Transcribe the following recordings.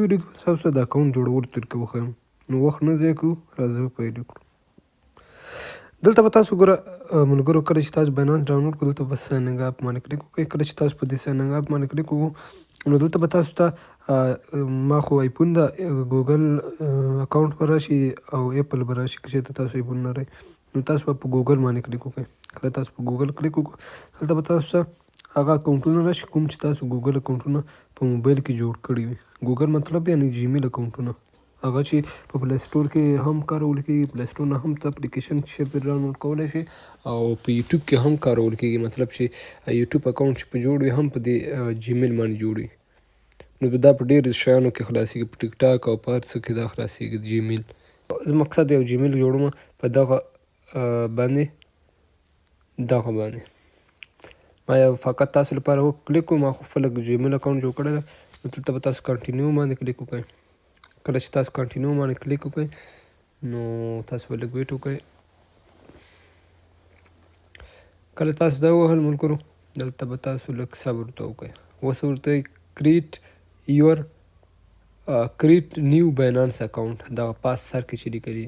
ویډیو کې تاسو ته د اکاونټ جوړولو طریقه وښیم. نو وخت نه ضایع کوو، راځئ پیل وکړو. دلته به تاسو ګوره ملګرو کله چې تاسو باینانس ډاونلوډ کړو دلته به سایننګ اپ باندې کلیک وکړئ. کله چې تاسو په دې سایننګ اپ باندې کلیک وکړو نو دلته به تاسو ته ما خو آیفون ده ګوګل اکاونټ به راشي او ایپل به راشي. که چېرته تاسو ایپل لرئ نو تاسو به په ګوګل باندې کلیک وکړئ. کله تاسو په ګوګل کلیک وکړو دلته به تاسو ته هغه اکاونټونه راشي کوم چې تاسو ګوګل اکاونټونه په موبایل کې جوړ کړي وي. ګوګل مطلب یعنې جیمیل اکاونټونه هغه چې په پلی سټور کې هم کارول کېږي. پلی سټور نه هم ته اپلیکیشن چې پرې ډاونلوډ کولی شي او په یوټیوب کې هم کارول کېږي. مطلب چې یوټیوب اکاونټ چې په جوړ وي هم په دې جیمیل باندې جوړ وي. نو دا په ډېرو شیانو کې خلاصېږي، په ټیک ټاک او په هر څه کې دا خلاصېږي جیمیل. مقصد یو جیمیل جوړوم په دغه باندې ما یو فقط تاسو لپاره کلیک کوم. ما خو خپله جیمیل اکاونټ جوړ کړی ده. نو دلته به تاسو کنټینیو باندې کلیک وکړئ. کله چې تاسو کنټینیو باندې کلیک وکړئ نو تاسو به لږ ویټ وکړئ. کله تاسو دا ووهل ملګرو دلته به تاسو لږ صبر ورته وکړئ. اوس ورته کریټ نیو باینانس اکاونټ دغه پاس سر کې چې لیکلي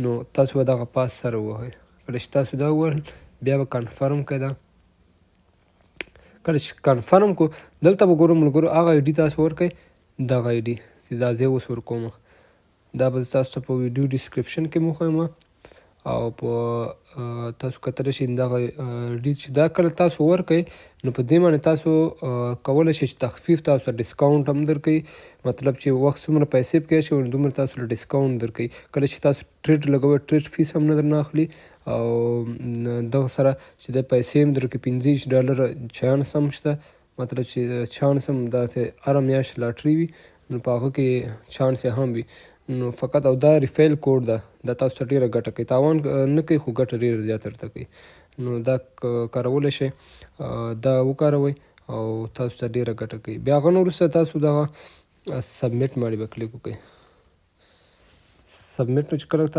نو تاسو به دغه پاس سر ووهئ. کله چې تاسو دا ووهل بیا به کنفرم کړئ. دا کله چې کنفرم کړو دلته به ګورو ملګرو هغه آی ډي تاسو ورکړئ. دغه آی ډي چې دا زه اوس ورکوم دا به تاسو ته په ویډیو ډسکرپشن کې مو وښیم او په تاسو کتلی شئ دغه ډي چې دا کله تاسو ورکړئ نو په دې باندې تاسو کولی شئ چې تخفیف تاسو ته ډسکاونټ هم درکوي. مطلب چې وخت څومره پیسې پکې اچوئ نو دومره تاسو له ډسکاونټ درکوي. کله چې تاسو ټریډ لګوئ ټریډ فیس هم نه درنه اخلي او دغه سره چې د پیسې هم درکوي. $25 چانس هم شته. مطلب چې چانس هم داسې هره میاشت لاټري وي نو په هغه کې چانس یې هم وي. نو فقط او دا ریفیل کوډ ده دا تاسو ته ډېره ګټه کوي. تاوان نه کوي خو ګټه ډېره زیاته درته کوي. نو دا کارولی شئ دا وکاروئ او تاسو ته ډېره ګټه کوي. بیا هغه نه وروسته تاسو دغه سبمیټ باندې به کلیک وکړئ. سبمیټ چې کله تاسو